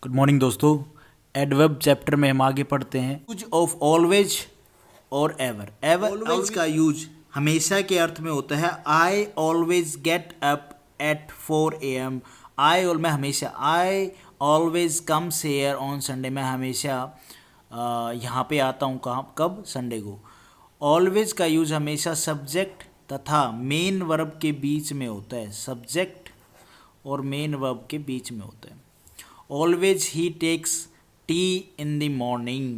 Good morning दोस्तों। Adverb chapter में हम आगे पढ़ते हैं यूज ऑफ ऑलवेज और एवर। ऑलवेज का यूज हमेशा के अर्थ में होता है I always get up at 4 AM। मैं हमेशा I always comes here on Sunday. मैं हमेशा यहाँ पे आता हूँ कहाँ कब संडे को। ऑलवेज का यूज हमेशा सब्जेक्ट तथा मेन वर्ब के बीच में होता है। सब्जेक्ट और मेन वर्ब के बीच में होता है। Always he takes tea in the morning.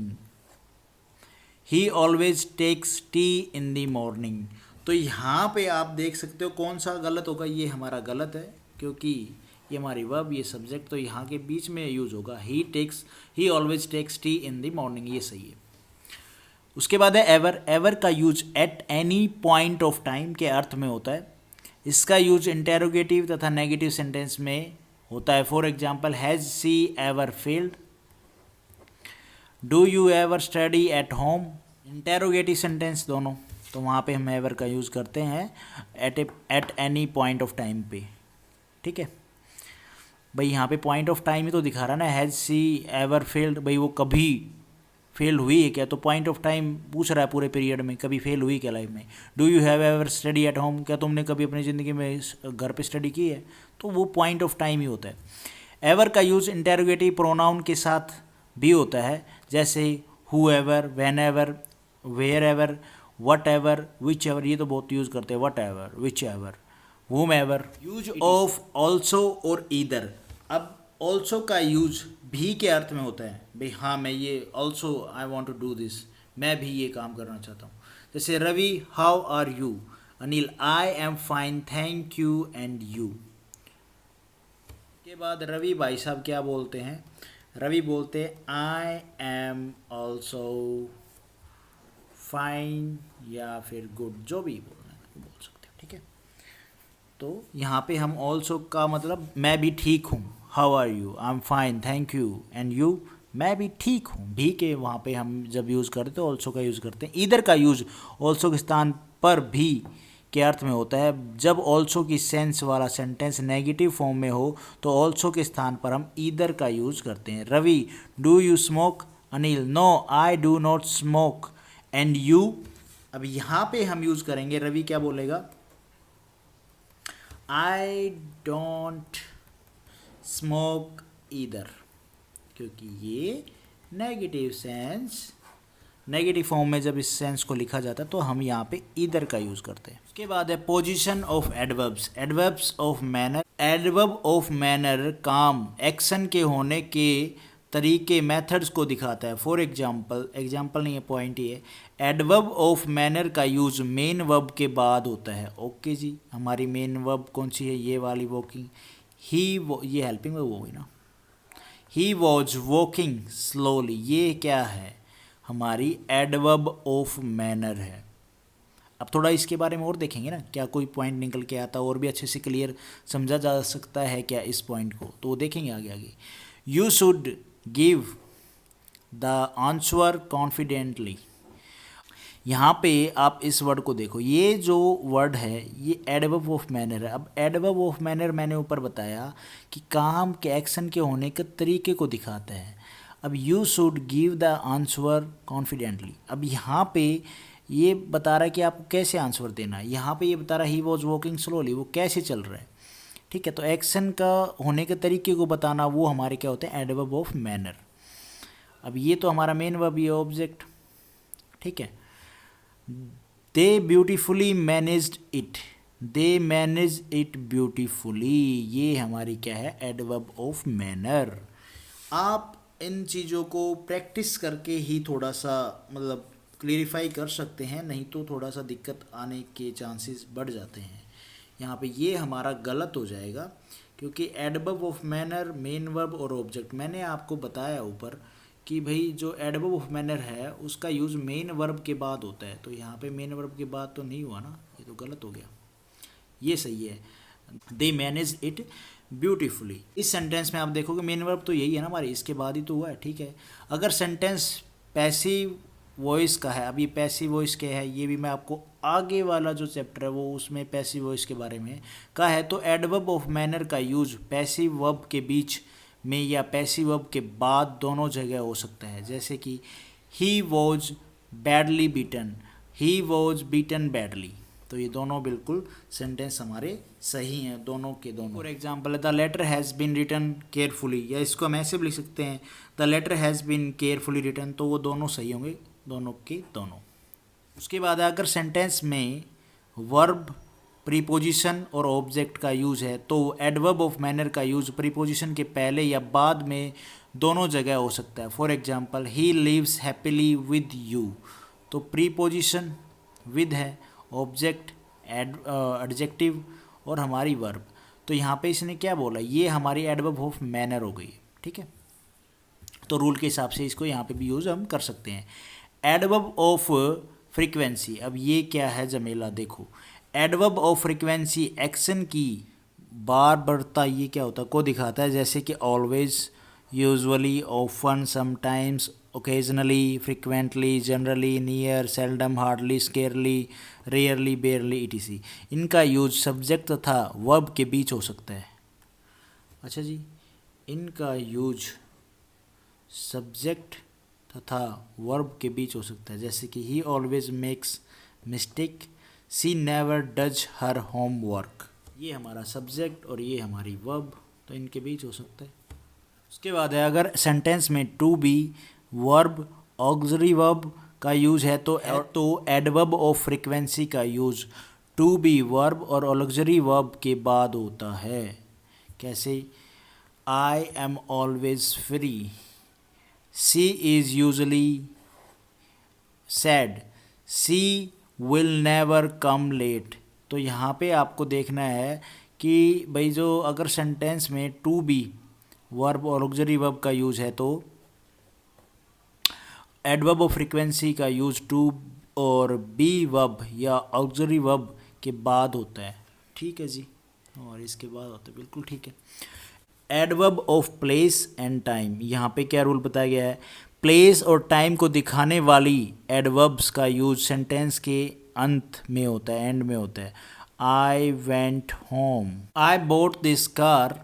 He always takes tea in the morning. तो यहाँ पे आप देख सकते हो कौन सा गलत होगा। ये हमारा गलत है क्योंकि ये हमारी वर्ब, ये सब्जेक्ट, तो यहाँ के बीच में यूज होगा। He always takes tea in the morning, ये सही है। उसके बाद है एवर। एवर का use at any point of time के अर्थ में होता है। इसका यूज इंटेरोगेटिव तथा नेगेटिव सेंटेंस में होता है। For example, has she ever failed, do you ever study at home. Interrogative sentence दोनों, तो वहाँ पे हम एवर का यूज़ करते हैं eight any point of time पे। ठीक है भाई, यहाँ पे पॉइंट ऑफ टाइम ही तो दिखा रहा ना। हैज़ सी एवर फेल्ड, भाई वो कभी फेल हुई है क्या? तो पॉइंट ऑफ टाइम पूछ रहा है पूरे पीरियड में, कभी फेल हुई क्या लाइफ में। Do you have ever study at home, क्या तुमने कभी अपनी ज़िंदगी में घर पे स्टडी की है? तो वो पॉइंट ऑफ टाइम ही होता है। एवर का यूज़ इंटेरोगेटिव प्रोनाउन के साथ भी होता है, जैसे whoever, whenever, wherever, whatever, whichever. ये तो बहुत यूज़ करते हैं, whatever, whichever, whom ever. Use of also और ईदर। अब ऑल्सो का यूज भी के अर्थ में होता है। भाई हाँ, मैं ये also I want to do this, मैं भी ये काम करना चाहता हूँ। जैसे Ravi, how are you. Anil, I am fine thank you and you. के बाद रवि भाई साहब क्या बोलते हैं? रवि बोलते हैं आई एम ऑल्सो फाइन या फिर गुड, जो भी बोलना है बोल सकते हैं। ठीक है, तो यहाँ पे हम ऑल्सो का मतलब मैं भी ठीक हूँ। How are you, I am fine thank you and you, मैं भी ठीक हूँ। भी के वहाँ पे हम जब यूज़ करते हैं ऑल्सो का यूज़ करते हैं। ईदर का यूज़ ऑल्सो के स्थान पर भी के अर्थ में होता है। जब ऑल्सो की सेंस वाला सेंटेंस नेगेटिव फॉर्म में हो तो ऑल्सो के स्थान पर हम ईदर का यूज़ करते हैं। Ravi, do you smoke. Anil, no I do not smoke and you. अब यहाँ पे हम यूज़ करेंगे, रवि क्या बोलेगा? आई डोंट स्मोक ईदर, क्योंकि ये नेगेटिव सेंस, नेगेटिव फॉर्म में जब इस सेंस को लिखा जाता है तो हम यहाँ पे ईदर का यूज़ करते हैं। उसके बाद है position of adverbs. Adverbs of manner. Adverb of manner काम, एक्शन के होने के तरीके, मेथड्स को दिखाता है। फॉर एग्जाम्पल, एग्जाम्पल नहीं है, पॉइंट ही है। एडवर्ब ऑफ मैनर का यूज़ मेन वर्ब के बाद होता है। ओके जी, हमारी मेन वर्ब कौन सी है? ये वाली, वॉकिंग। ये हेल्पिंग वर्ब होगी ना। ही वॉज वॉकिंग स्लोली, ये क्या है? हमारी एडवर्ब ऑफ मैनर है। अब थोड़ा इसके बारे में और देखेंगे ना, क्या कोई पॉइंट निकल के आता और भी अच्छे से क्लियर समझा जा सकता है क्या इस पॉइंट को, तो वो देखेंगे आगे आगे। You should give the answer confidently. यहाँ पे आप इस वर्ड को देखो, ये जो वर्ड है ये एडवर्ब ऑफ मैनर है। अब एडवर्ब ऑफ मैनर मैंने ऊपर बताया कि काम के, एक्शन के होने के तरीके को दिखाता है। अब you should give the answer confidently, अब यहाँ पे ये बता रहा है कि आपको कैसे आंसर देना है। यहाँ पे ये बता रहा है ही वॉज वॉकिंग स्लोली, वो कैसे चल रहा है। ठीक है, तो एक्शन का होने के तरीके को बताना वो हमारे क्या होते हैं? Adverb of manner. अब ये तो हमारा मेन वर्ब, ये ऑब्जेक्ट। ठीक है, they beautifully managed it, they manage it beautifully, ये हमारी क्या है? Adverb of manner. आप इन चीज़ों को प्रैक्टिस करके ही थोड़ा सा मतलब क्लियरिफाई कर सकते हैं, नहीं तो थोड़ा सा दिक्कत आने के चांसेस बढ़ जाते हैं। यहाँ पे ये हमारा गलत हो जाएगा क्योंकि adverb of manner, main verb और ऑब्जेक्ट, मैंने आपको बताया ऊपर कि भाई जो एडवर्ब ऑफ मैनर है उसका यूज़ मेन वर्ब के बाद होता है। तो यहाँ पे मेन वर्ब के बाद तो नहीं हुआ ना, ये तो गलत हो गया। ये सही है, दे मैनेज इट ब्यूटीफुली। इस सेंटेंस में आप देखोगे मेन वर्ब तो यही है ना हमारी, इसके बाद ही तो हुआ है। ठीक है, अगर सेंटेंस पैसिव वॉइस का है, अब ये पैसिव वॉइस क्या है ये भी मैं आपको आगे वाला जो चैप्टर है वो उसमें पैसिव वॉइस के बारे में का है, तो एडवर्ब ऑफ मैनर का यूज पैसिव वर्ब के बीच में या पैसिव वर्ब के बाद दोनों जगह हो सकता है, जैसे कि he was badly beaten, he was beaten badly. तो ये दोनों बिल्कुल सेंटेंस हमारे सही हैं, दोनों के दोनों। For example the letter has been written carefully, या इसको हम ऐसे भी लिख सकते हैं the letter has been carefully written, तो वो दोनों सही होंगे, दोनों के दोनों। उसके बाद अगर सेंटेंस में वर्ब, प्रीपोजिशन और ऑब्जेक्ट का यूज है तो एडवर्ब ऑफ मैनर का यूज प्रीपोजिशन के पहले या बाद में दोनों जगह हो सकता है। For example he lives happily with you, तो प्रीपोजिशन विद है, ऑब्जेक्ट एडजेक्टिव और हमारी वर्ब। तो यहाँ पे इसने क्या बोला, ये हमारी एडवर्ब ऑफ मैनर हो गई, ठीक है। तो रूल के हिसाब से इसको यहाँ पे भी यूज़ हम कर सकते हैं। एडवर्ब ऑफ फ्रीक्वेंसी, अब ये क्या है जमेला, देखो एडवर्ब ऑफ फ्रीक्वेंसी एक्शन की बार बारता ये क्या होता है को दिखाता है, जैसे कि always, usually, often, sometimes, occasionally, frequently, generally, near, seldom, hardly, scarcely, rarely, barely, etc. इनका यूज सब्जेक्ट तथा वर्ब के बीच हो सकता है। अच्छा जी, इनका यूज सब्जेक्ट तथा वर्ब के बीच हो सकता है, जैसे कि he always makes mistake, she never does her homework. ये हमारा सब्जेक्ट और ये हमारी वर्ब, तो इनके बीच हो सकता है। उसके बाद है अगर सेंटेंस में to be, verb, auxiliary verb का यूज है तो एडवर्ब ऑफ फ्रीक्वेंसी का यूज टू बी, वर्ब और ऑक्सिलरी वर्ब के बाद होता है। कैसे, I am always free, she is usually sad, she will never come late. तो यहाँ पे आपको देखना है कि भाई जो अगर सेंटेंस में टू बी, वर्ब और ऑक्सिलरी वर्ब का यूज है तो एडवर्ब ऑफ फ्रीक्वेंसी का यूज टू और बी वर्ब या ऑक्सिलरी वर्ब के बाद होता है, ठीक है जी, और इसके बाद होता है, बिल्कुल ठीक है। Adverb of place and time, यहाँ पे क्या रूल बताया गया है, प्लेस और टाइम को दिखाने वाली एडवर्ब्स का यूज सेंटेंस के अंत में होता है, एंड में होता है। I went home, I boat this car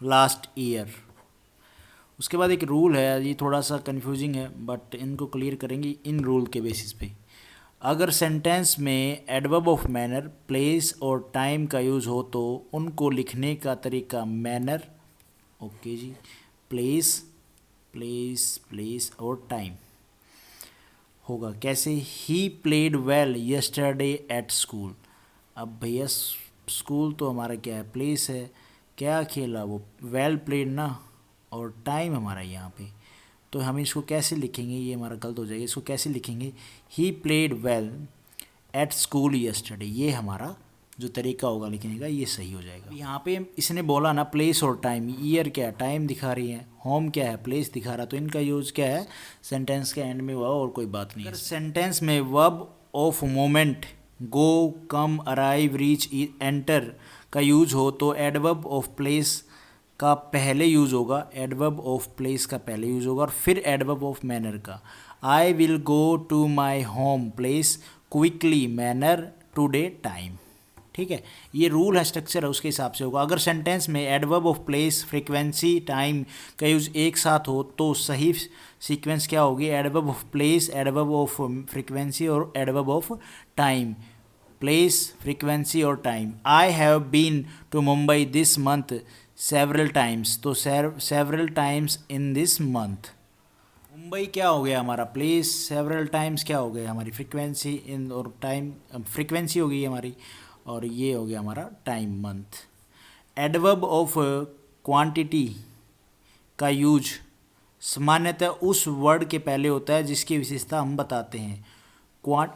last year. उसके बाद एक रूल है, ये थोड़ा सा कंफ्यूजिंग है बट इनको क्लियर करेंगे इन रूल के बेसिस पे। अगर सेंटेंस में एडवर्ब ऑफ मैनर, प्लेस और टाइम का यूज़ हो तो उनको लिखने का तरीका मैनर, ओके जी, प्लेस, प्लेस, प्लेस और टाइम होगा। कैसे, he played well yesterday at school. अब भैया स्कूल तो हमारा क्या है, प्लेस है, क्या खेला वो, वेल प्लेड ना, और टाइम हमारा यहाँ पे, तो हम इसको कैसे लिखेंगे, ये हमारा गलत हो जाएगा, इसको कैसे लिखेंगे, he played well at school yesterday, ये हमारा जो तरीका होगा लिखने का ये सही हो जाएगा। यहाँ पे इसने बोला ना प्लेस और टाइम, ईयर क्या है, टाइम दिखा रही है, होम क्या है, प्लेस दिखा रहा, तो इनका यूज़ क्या है, सेंटेंस के एंड में हुआ और कोई बात नहीं है। अगर सेंटेंस में verb of moment go, come, arrive, reach, enter का यूज हो तो एडवर्ब ऑफ प्लेस का पहले यूज़ होगा, एडवर्ब ऑफ प्लेस का पहले यूज़ होगा और फिर एडवर्ब ऑफ मैनर का। I will go to my home place quickly, manner, today, time, ठीक है। ये रूल है, स्ट्रक्चर है, उसके हिसाब से होगा। अगर सेंटेंस में adverb of place, frequency, time का यूज़ एक साथ हो तो सही सीक्वेंस क्या होगी, adverb of place, adverb of frequency और adverb of time, place, frequency और time. I have been to Mumbai this month several times, तो several times in this month. Mumbai क्या हो गया हमारा, प्लेस, सेवरल टाइम्स क्या हो गया हमारी फ्रीक्वेंसी, इन और टाइम फ्रीक्वेंसी हो गई हमारी, और ये हो गया हमारा time, month. Adverb of quantity का यूज सामान्यतः उस वर्ड के पहले होता है जिसकी विशेषता हम बताते हैं।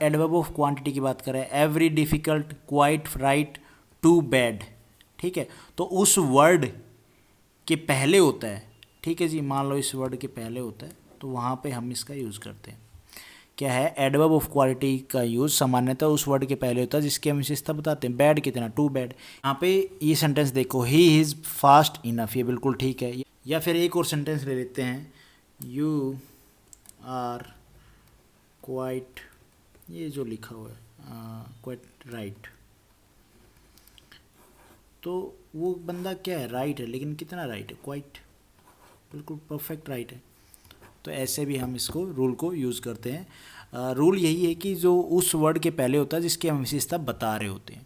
एडवर्ब ऑफ क्वांटिटी की बात करें, every, difficult, quite, right, too bad, ठीक है, तो उस वर्ड के पहले होता है, ठीक है जी, मान लो इस वर्ड के पहले होता है तो वहाँ पे हम इसका यूज़ करते हैं। क्या है, एडवर्ब ऑफ क्वालिटी का यूज़ सामान्यतः उस वर्ड के पहले होता है जिसकी हम विशेषता बताते हैं। बैड कितना, टू बैड। यहाँ पे ये सेंटेंस देखो, ही इज़ फास्ट इनफ, ये बिल्कुल ठीक है। या फिर एक और सेंटेंस ले लेते हैं, यू आर क्वाइट, ये जो लिखा हुआ है क्वाइट राइट, तो वो बंदा क्या है, राइट है, लेकिन कितना राइट है, क्वाइट, बिल्कुल परफेक्ट राइट है। तो ऐसे भी हम इसको रूल को यूज़ करते हैं। रूल यही है कि जो उस वर्ड के पहले होता है जिसकी हम विशेषता बता रहे होते हैं,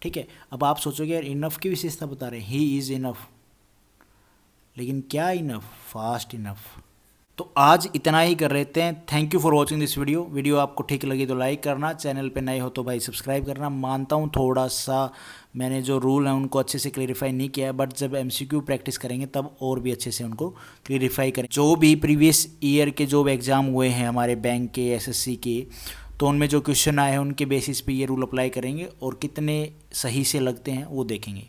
ठीक है। अब आप सोचोगे यार इनफ की विशेषता बता रहे हैं, ही इज़ इनफ, लेकिन क्या इनफ, फास्ट इनफ। तो आज इतना ही कर लेते हैं। Thank you for watching this video आपको ठीक लगी तो लाइक करना, चैनल पे नए हो तो भाई सब्सक्राइब करना। मानता हूँ थोड़ा सा मैंने जो रूल हैं उनको अच्छे से क्लेरिफाई नहीं किया है, बट जब MCQ प्रैक्टिस करेंगे तब और भी अच्छे से उनको क्लेरिफाई करें। जो भी प्रीवियस ईयर के जो एग्ज़ाम हुए हैं हमारे बैंक के, SSC के, तो उनमें जो क्वेश्चन आए हैं उनके बेसिस पे ये रूल अप्लाई करेंगे और कितने सही से लगते हैं वो देखेंगे।